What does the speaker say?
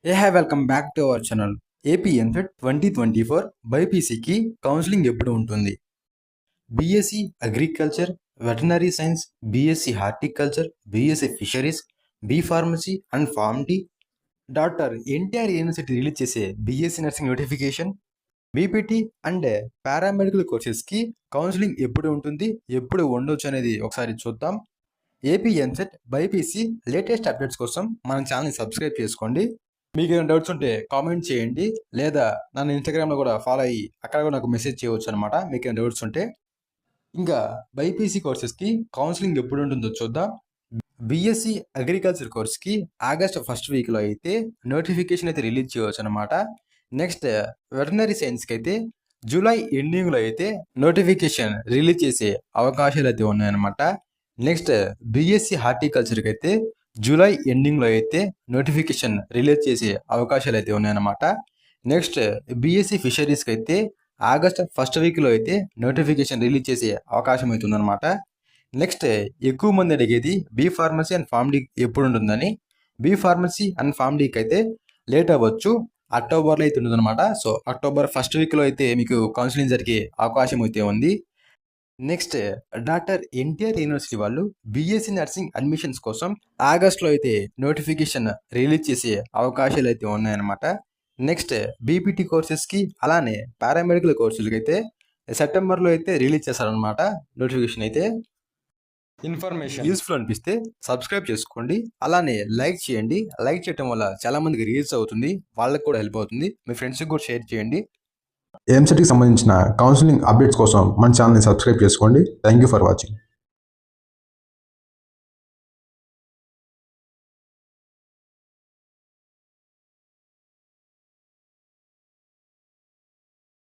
Welcome back to our channel. AP EAMCET 2024 బైపీసీకి counselling ఎప్పుడు ఉంటుంది? BSc agriculture, veterinary science, BSc horticulture, BSc fisheries, B pharmacy and pharm D, doctor NTR university release చేసే BSc nursing notification, BPT and paramedical కోర్సెస్కి counselling ఎప్పుడు ఉంటుంది, ఎప్పుడు ఉండొచ్చు అనేది ఒకసారి చూద్దాం. AP EAMCET BiPC latest updates కోసం మన ఛానల్ని సబ్స్క్రైబ్ చేసుకోండి. మీకు ఏమైనా డౌట్స్ ఉంటే కామెంట్ చేయండి, లేదా నన్ను ఇన్స్టాగ్రామ్లో కూడా ఫాలో అయ్యి అక్కడ కూడా నాకు మెసేజ్ చేయవచ్చు అనమాట మీకు ఏమైనా డౌట్స్ ఉంటే. ఇంకా బైపీసీ కోర్సెస్కి కౌన్సిలింగ్ ఎప్పుడు ఉంటుందో చూద్దాం. బీఎస్సీ అగ్రికల్చర్ కోర్స్కి ఆగస్ట్ ఫస్ట్ వీక్లో అయితే నోటిఫికేషన్ అయితే రిలీజ్ చేయవచ్చు అనమాట. నెక్స్ట్ వెటనరీ సైన్స్కి అయితే జూలై ఎండింగ్లో అయితే నోటిఫికేషన్ రిలీజ్ చేసే అవకాశాలు అయితే ఉన్నాయన్నమాట. నెక్స్ట్ బీఎస్సీ హార్టికల్చర్కి అయితే జూలై ఎండింగ్లో అయితే నోటిఫికేషన్ రిలీజ్ చేసే అవకాశాలు అయితే ఉన్నాయన్నమాట. నెక్స్ట్ బీఎస్సీ ఫిషరీస్కి అయితే ఆగస్ట్ ఫస్ట్ వీక్లో అయితే నోటిఫికేషన్ రిలీజ్ చేసే అవకాశం అయితే ఉందన్నమాట. నెక్స్ట్ ఎక్కువ మంది అడిగేది B pharmacy and pharm D ఎప్పుడు ఉంటుందని. బీ ఫార్మసీ అండ్ ఫార్మ్ డికి అయితే లేట్ అవ్వచ్చు, అక్టోబర్లో అయితే ఉంటుందన్నమాట. సో అక్టోబర్ ఫస్ట్ వీక్లో అయితే మీకు కౌన్సిలింగ్ జరిగే అవకాశం అయితే ఉంది. నెక్స్ట్ డాక్టర్ ఎన్టీఆర్ యూనివర్సిటీ వాళ్ళు బీఎస్సీ నర్సింగ్ అడ్మిషన్స్ కోసం ఆగస్ట్లో అయితే నోటిఫికేషన్ రిలీజ్ చేసే అవకాశాలు అయితే ఉన్నాయన్నమాట. నెక్స్ట్ బీపీటీ కోర్సెస్కి అలానే పారామెడికల్ కోర్సులకి అయితే సెప్టెంబర్లో అయితే రిలీజ్ చేస్తారనమాట నోటిఫికేషన్ అయితే. ఇన్ఫర్మేషన్ యూస్ఫుల్ అనిపిస్తే సబ్స్క్రైబ్ చేసుకోండి, అలానే లైక్ చేయండి. లైక్ చేయడం వల్ల చాలా మందికి రీచ్ అవుతుంది, వాళ్ళకి కూడా హెల్ప్ అవుతుంది. మీ ఫ్రెండ్స్కి కూడా షేర్ చేయండి. ఎంసెట్కి సంబంధించిన కౌన్సిలింగ్ అప్డేట్స్ కోసం మన ఛానల్ని సబ్స్క్రైబ్ చేసుకోండి. Thank you for watching.